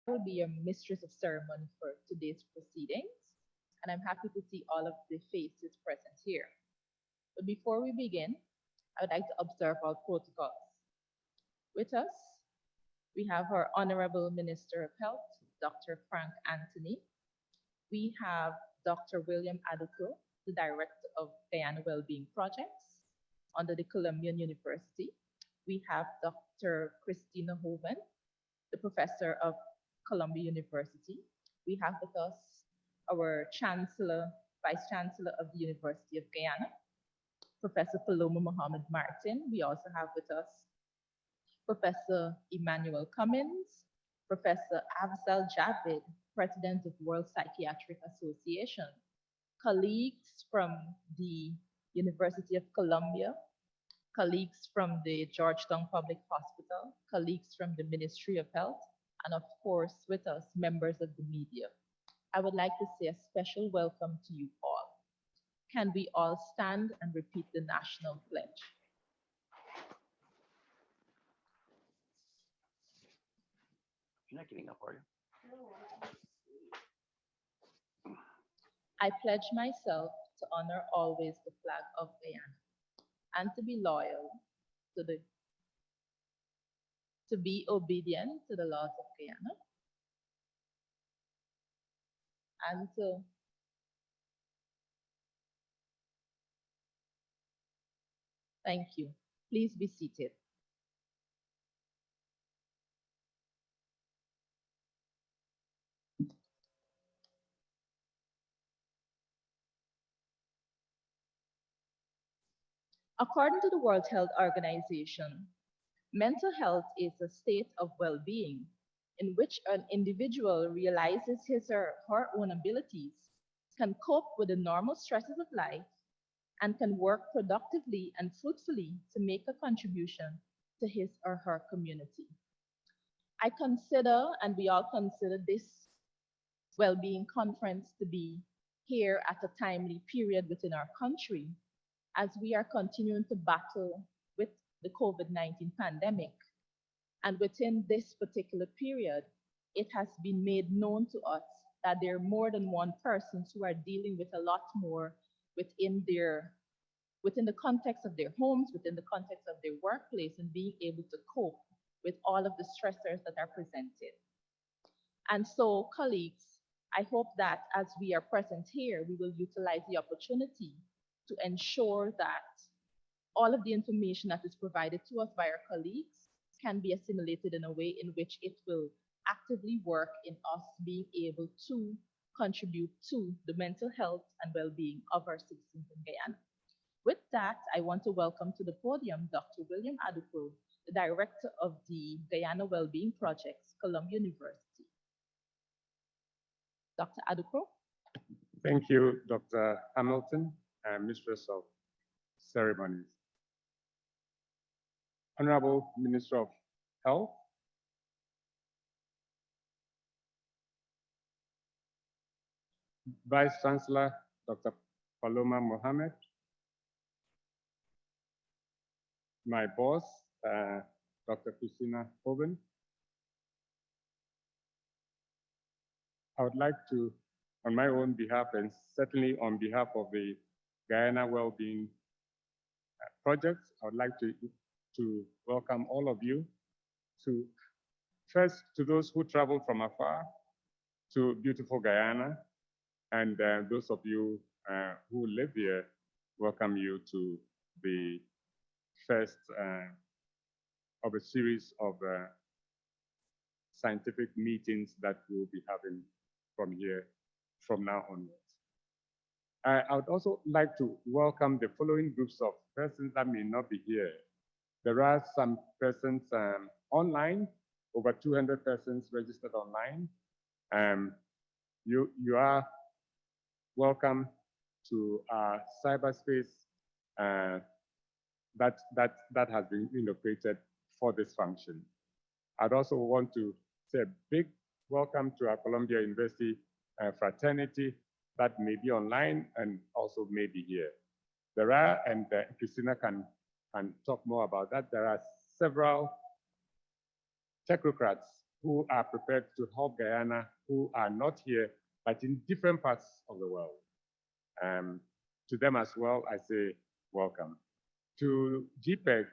will be your mistress of ceremony for today's proceedings, and I'm happy to see all of the faces present here. But before we begin, I would like to observe our protocols. With us, we have our Honorable Minister of Health, Dr. Frank Anthony. We have Dr. William Adu-Krow, the Director of Guyana Wellbeing Projects under the Columbian University. We have Dr. Christina Hoven, the Professor of Columbia University. We have with us our Chancellor, Vice Chancellor of the University of Guyana, Professor Paloma Mohamed Martin. We also have with us Professor Emanuel Cummings, Professor Afzal Javed, President of World Psychiatric Association, colleagues from the University of Columbia, colleagues from the Georgetown Public Hospital, colleagues from the Ministry of Health, and of course with us, members of the media. I would like to say a special welcome to you all. Can we all stand and repeat the national pledge? You're not getting up, are you? I pledge myself to honor always the flag of Guyana and to be loyal to be obedient to the laws of Guyana and to thank you. Please be seated. According to the World Health Organization, mental health is a state of well-being in which an individual realizes his or her own abilities, can cope with the normal stresses of life, and can work productively and fruitfully to make a contribution to his or her community. I consider, and we all consider, this well-being conference to be here at a timely period within our country as we are continuing to battle with the COVID-19 pandemic. And within this particular period, it has been made known to us that there are more than one person who are dealing with a lot more within the context of their homes, within the context of their workplace, and being able to cope with all of the stressors that are presented. And so, colleagues, I hope that as we are present here, we will utilize the opportunity to ensure that all of the information that is provided to us by our colleagues can be assimilated in a way in which it will actively work in us being able to contribute to the mental health and well-being of our citizens in Guyana. With that, I want to welcome to the podium Dr. William Adu-Krow, the Director of the Guyana Wellbeing Projects, Columbia University. Dr. Adu-Krow. Thank you, Dr. Hamilton, Mistress of Ceremonies. Honorable Minister of Health, Vice Chancellor, Dr. Paloma Mohamed, my boss, Dr. Christina Hoven. I would like to, on my own behalf and certainly on behalf of the Guyana Wellbeing Project, I would like to welcome all of you to those who travel from afar to beautiful Guyana, and those of you who live here, welcome you to the first of a series of scientific meetings that we'll be having from now onwards. I would also like to welcome the following groups of persons that may not be here. There are some persons online, over 200 persons registered online. You are welcome to our cyberspace that has been inaugurated for this function. I'd also want to say a big welcome to our Columbia University fraternity that may be online and also may be here. There are, and Christina can talk more about that, there are several technocrats who are prepared to help Guyana, who are not here, but in different parts of the world. To them as well, I say welcome. To GPEG,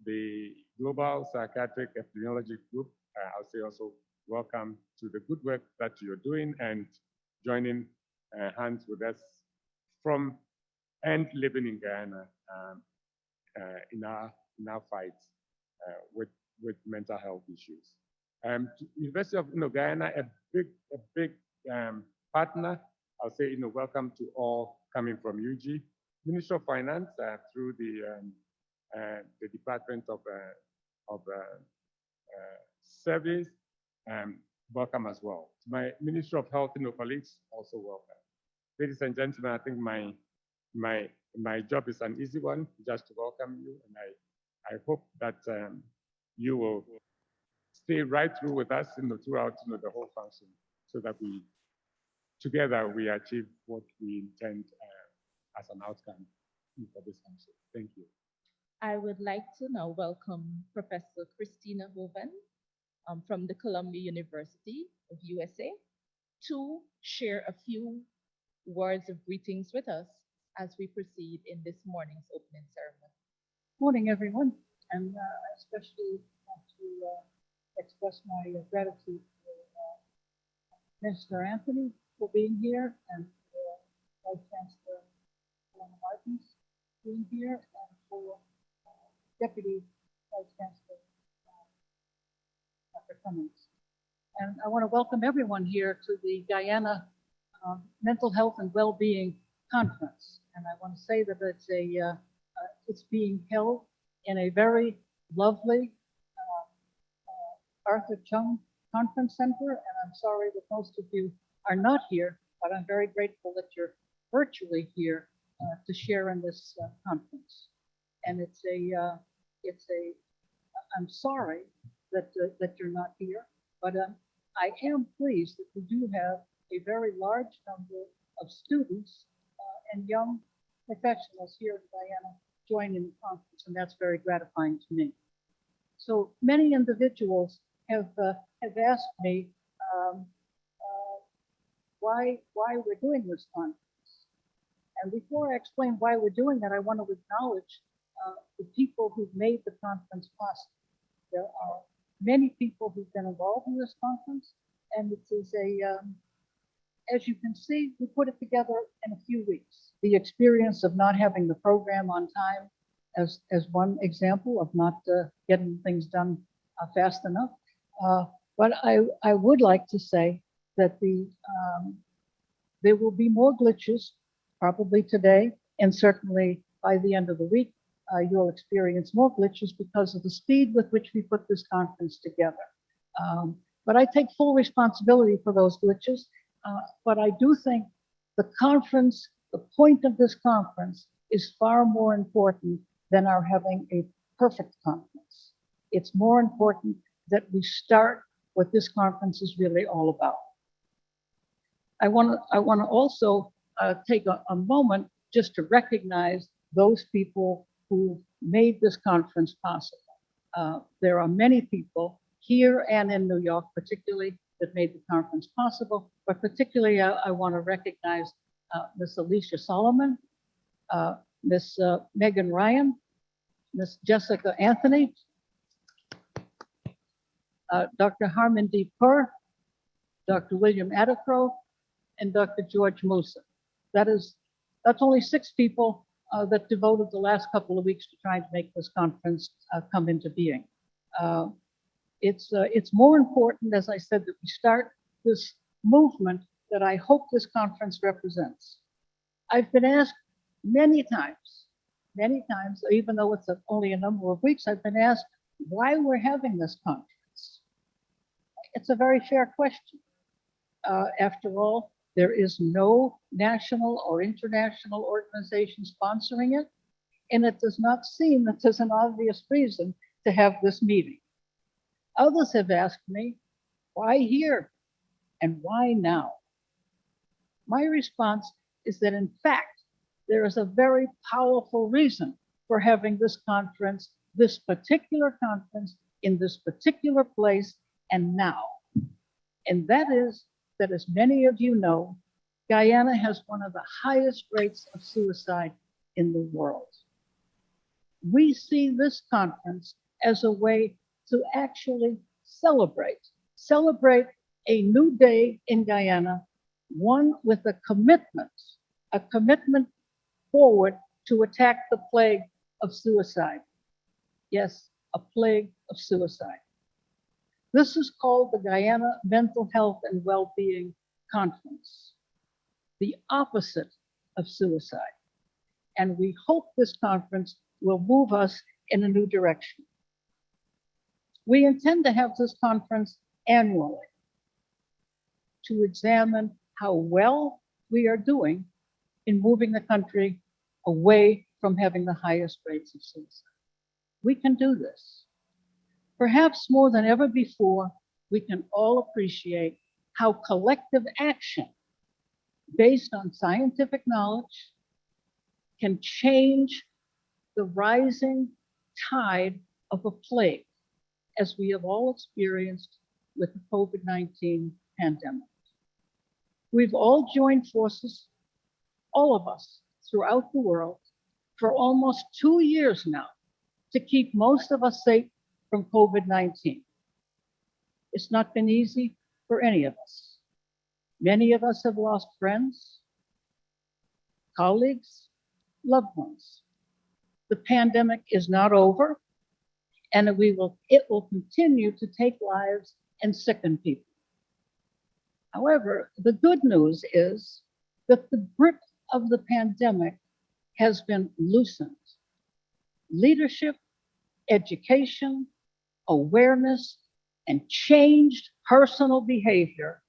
the Global Psychiatric Epidemiology Group, I'll say also welcome to the good work that you're doing and joining hands with us from and living in Guyana in our fight with mental health issues. University of Guyana, a big partner. I'll say welcome to all coming from UG, Ministry of Finance through the Department of Service. Welcome as well. To my Ministry of Health colleagues, also welcome. Ladies and gentlemen, I think my job is an easy one, just to welcome you, and I hope that you will stay right through with us throughout the whole function, so that together we achieve what we intend as an outcome for this function. Thank you. I would like to now welcome Professor Christina Hoven from the Columbia University of USA to share a few words of greetings with us as we proceed in this morning's opening ceremony. Morning, everyone, and I especially want to express my gratitude to Mr. Anthony for being here, and Vice Chancellor Paloma being here, and for Deputy Vice Chancellor Dr. Cummings. And I want to welcome everyone here to the Guyana Mental Health and Well-Being Conference. And I want to say that it's being held in a very lovely Arthur Chung Conference Center. And I'm sorry that most of you are not here, but I'm very grateful that you're virtually here to share in this conference. And I'm sorry that you're not here, but I am pleased that we do have a very large number of students and young professionals here in Guyana joining the conference, and that's very gratifying to me. So many individuals have asked me why we're doing this conference. And before I explain why we're doing that, I want to acknowledge the people who've made the conference possible. There are many people who've been involved in this conference, and it is as you can see, we put it together in a few weeks. The experience of not having the program on time as one example of not getting things done fast enough. But I would like to say that there will be more glitches probably today, and certainly by the end of the week, you'll experience more glitches because of the speed with which we put this conference together. But I take full responsibility for those glitches. But I do think the point of this conference is far more important than our having a perfect conference. It's more important that we start what this conference is really all about. I want to also take a moment just to recognize those people who made this conference possible. There are many people here and in New York, particularly, that made the conference possible, but particularly I want to recognize Ms. Alicia Solomon, Ms. Megan Ryan, Ms. Jessica Anthony, Dr. Harmandeep Kaur, Dr. William Adu-Krow, and Dr. George Musa. That's only 6 people that devoted the last couple of weeks to trying to make this conference come into being. It's more important, as I said, that we start this movement that I hope this conference represents. I've been asked many times, even though it's only a number of weeks, I've been asked why we're having this conference. It's a very fair question. After all, there is no national or international organization sponsoring it, and it does not seem that there's an obvious reason to have this meeting. Others have asked me, why here and why now? My response is that, in fact, there is a very powerful reason for having this conference, this particular conference, in this particular place, and now. And that is that, as many of you know, Guyana has one of the highest rates of suicide in the world. We see this conference as a way to actually celebrate a new day in Guyana, one with a commitment forward to attack the plague of suicide. Yes, a plague of suicide. This is called the Guyana Mental Health and Wellbeing Conference, the opposite of suicide. And we hope this conference will move us in a new direction. We intend to have this conference annually to examine how well we are doing in moving the country away from having the highest rates of suicide. We can do this. Perhaps more than ever before, we can all appreciate how collective action based on scientific knowledge can change the rising tide of a plague, as we have all experienced with the COVID-19 pandemic. We've all joined forces, all of us throughout the world, for almost 2 years now to keep most of us safe from COVID-19. It's not been easy for any of us. Many of us have lost friends, colleagues, loved ones. The pandemic is not over, and it will continue to take lives and sicken people. However, the good news is that the grip of the pandemic has been loosened. Leadership, education, awareness, and changed personal behavior,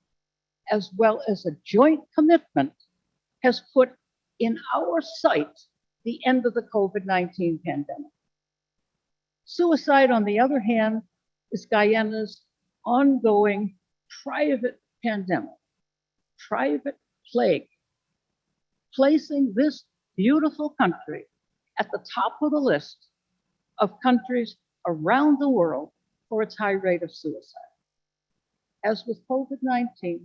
as well as a joint commitment, has put in our sight the end of the COVID-19 pandemic. Suicide, on the other hand, is Guyana's ongoing private pandemic, private plague, placing this beautiful country at the top of the list of countries around the world for its high rate of suicide. As with COVID-19,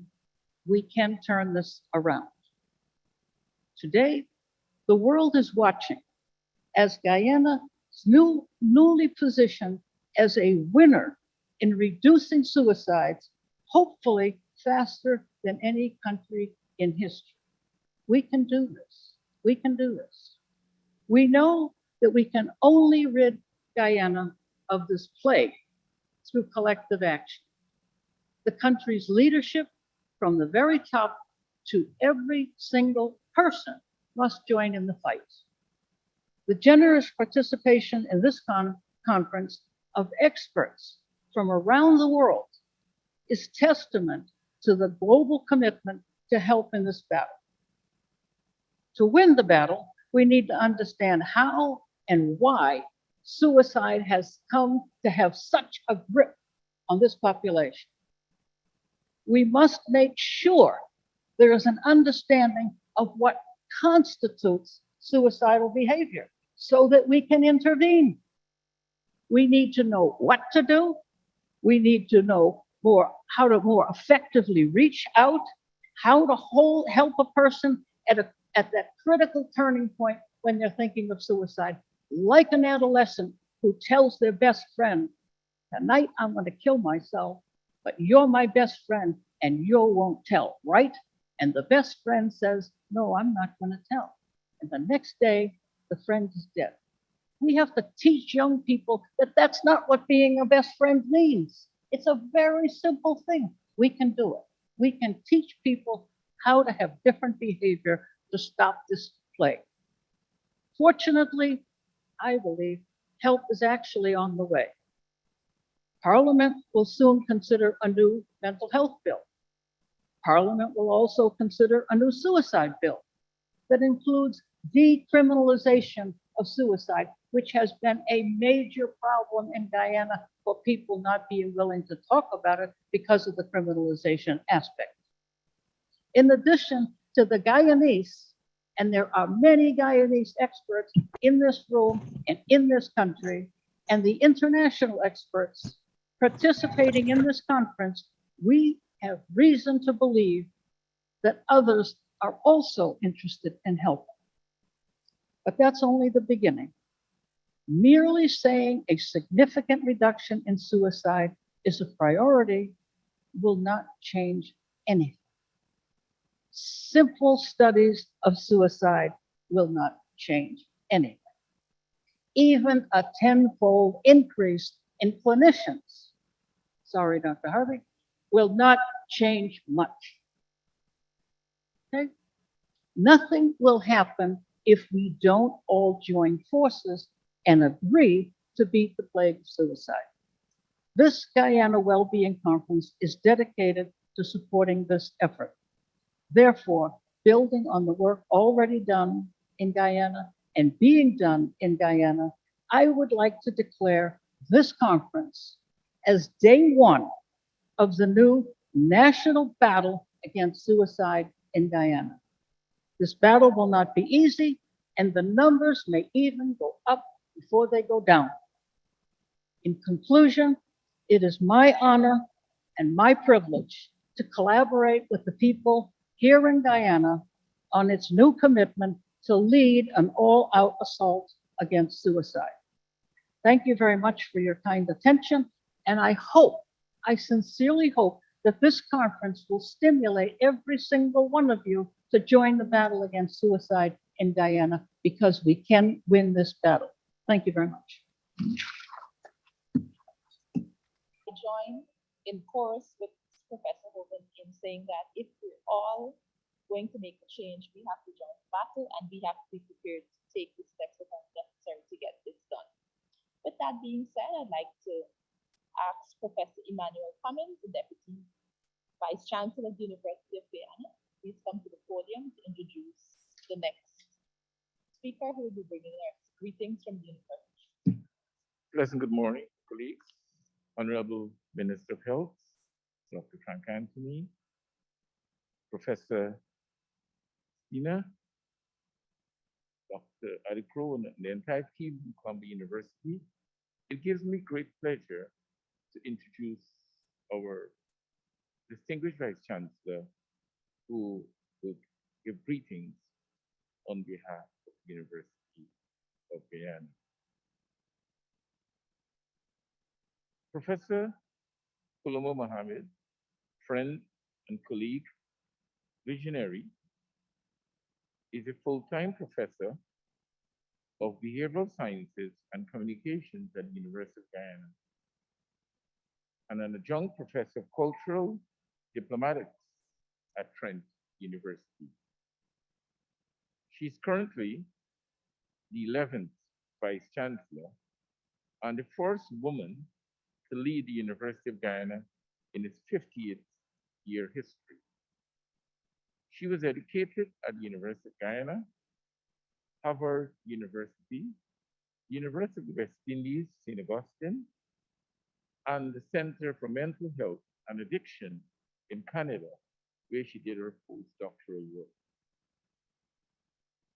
we can turn this around. Today, the world is watching as Guyana is newly positioned as a winner in reducing suicides, hopefully faster than any country in history. We can do this. We can do this. We know that we can only rid Guyana of this plague through collective action. The country's leadership, from the very top to every single person, must join in the fight. The generous participation in this conference of experts from around the world is testament to the global commitment to help in this battle. To win the battle, we need to understand how and why suicide has come to have such a grip on this population. We must make sure there is an understanding of what constitutes suicidal behavior so that we can intervene. We need to know what to do. We need to know how to more effectively reach out, how to help a person at that critical turning point when they're thinking of suicide, like an adolescent who tells their best friend, tonight I'm going to kill myself, but you're my best friend and you won't tell, right? And the best friend says, no, I'm not going to tell. And the next day, the friend is dead. We have to teach young people that that's not what being a best friend means. It's a very simple thing. We can do it. We can teach people how to have different behavior to stop this plague. Fortunately, I believe help is actually on the way. Parliament will soon consider a new mental health bill. Parliament will also consider a new suicide bill that includes decriminalization of suicide, which has been a major problem in Guyana for people not being willing to talk about it because of the criminalization aspect. In addition to the Guyanese, and there are many Guyanese experts in this room and in this country, and the international experts, participating in this conference, we have reason to believe that others are also interested in helping. But that's only the beginning. Merely saying a significant reduction in suicide is a priority will not change anything. Simple studies of suicide will not change anything. Even a tenfold increase in clinicians, sorry, Dr. Harvey, will not change much. Okay? Nothing will happen if we don't all join forces and agree to beat the plague of suicide. This Guyana Wellbeing Conference is dedicated to supporting this effort. Therefore, building on the work already done in Guyana and being done in Guyana, I would like to declare this conference as day one of the new national battle against suicide in Guyana. This battle will not be easy, and the numbers may even go up before they go down. In conclusion, it is my honor and my privilege to collaborate with the people here in Guyana on its new commitment to lead an all-out assault against suicide. Thank you very much for your kind attention, and I sincerely hope that this conference will stimulate every single one of you to join the battle against suicide in Guyana, because we can win this battle. Thank you very much. I join in chorus with Professor Hoven in saying that if we're all going to make a change, we have to join the battle and we have to be prepared to take the steps that are necessary to get this done. With that being said, I'd like to ask Professor Emanuel Cummings, the Deputy Vice Chancellor of the University of Guyana, please come to the podium to introduce the next speaker who will be bringing us greetings from the university. Pleasant good morning, colleagues. Honorable Minister of Health, Dr. Frank Anthony, Professor Christina, Dr. Adu-Krow, and the entire team from Columbia University. It gives me great pleasure to introduce our distinguished Vice Chancellor, who will give greetings on behalf of the University of Guyana. Professor Paloma Mohamed, friend and colleague, visionary, is a full-time professor of behavioral sciences and communications at the University of Guyana, and an adjunct professor of cultural diplomatics at Trent University. She's currently the 11th Vice Chancellor and the first woman to lead the University of Guyana in its 50th year history. She was educated at the University of Guyana, Harvard University, University of West Indies, St. Augustine, and the Center for Mental Health and Addiction in Canada, where she did her postdoctoral work.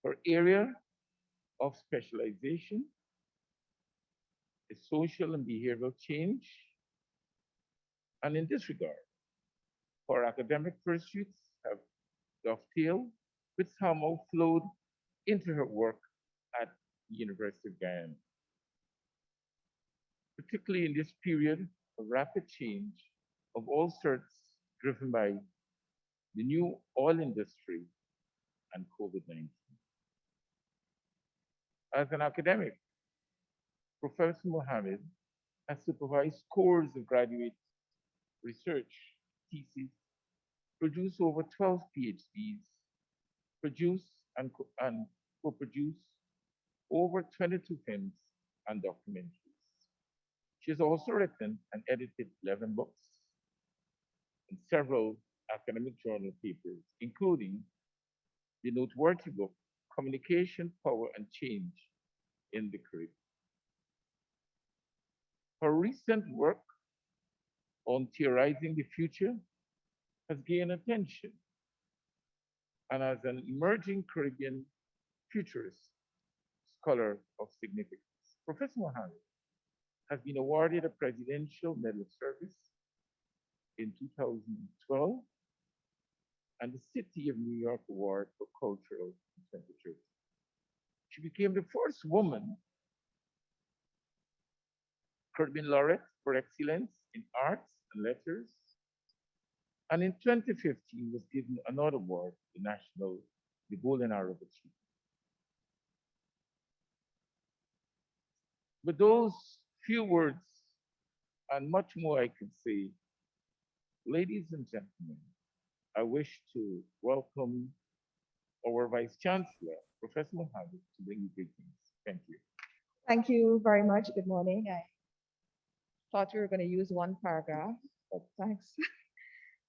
Her area of specialization is social and behavioral change, and in this regard, her academic pursuits have dovetailed with somehow flowed into her work at the University of Guyana, particularly in this period of rapid change of all sorts driven by the new oil industry and COVID-19. As an academic, Professor Mohamed has supervised scores of graduate research theses, produced over 12 PhDs, produced and co-produced over 22 films and documentaries. She has also written and edited 11 books and several academic journal papers, including the noteworthy book, Communication, Power, and Change in the Caribbean. Her recent work on theorizing the future has gained attention, and as an emerging Caribbean futurist scholar of significance, Professor Mohamed has been awarded a Presidential Medal of Service in 2012 and the City of New York Award for Cultural in 2013. She became the first woman Curtin Laureate for Excellence in Arts and Letters, and in 2015 was given another award, the Golden Arrow of Achievement. With those few words and much more I could say, ladies and gentlemen, I wish to welcome our Vice Chancellor, Professor Mohamed, to bring you greetings. Thank you. Thank you very much. Good morning. I thought we were going to use one paragraph, but thanks.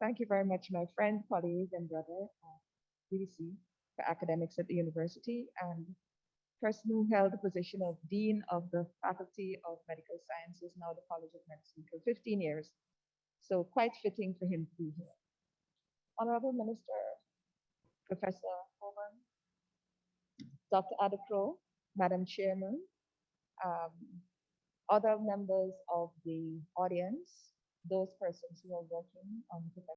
Thank you very much, my friend, colleague, and brother, BBC, for academics at the university, and person who held the position of Dean of the Faculty of Medical Sciences, now the College of Medicine, for 15 years. So quite fitting for him to be here. Honorable Minister, Professor Hoven, Dr. Adu-Krow, Madam Chairman, other members of the audience, those persons who are working on the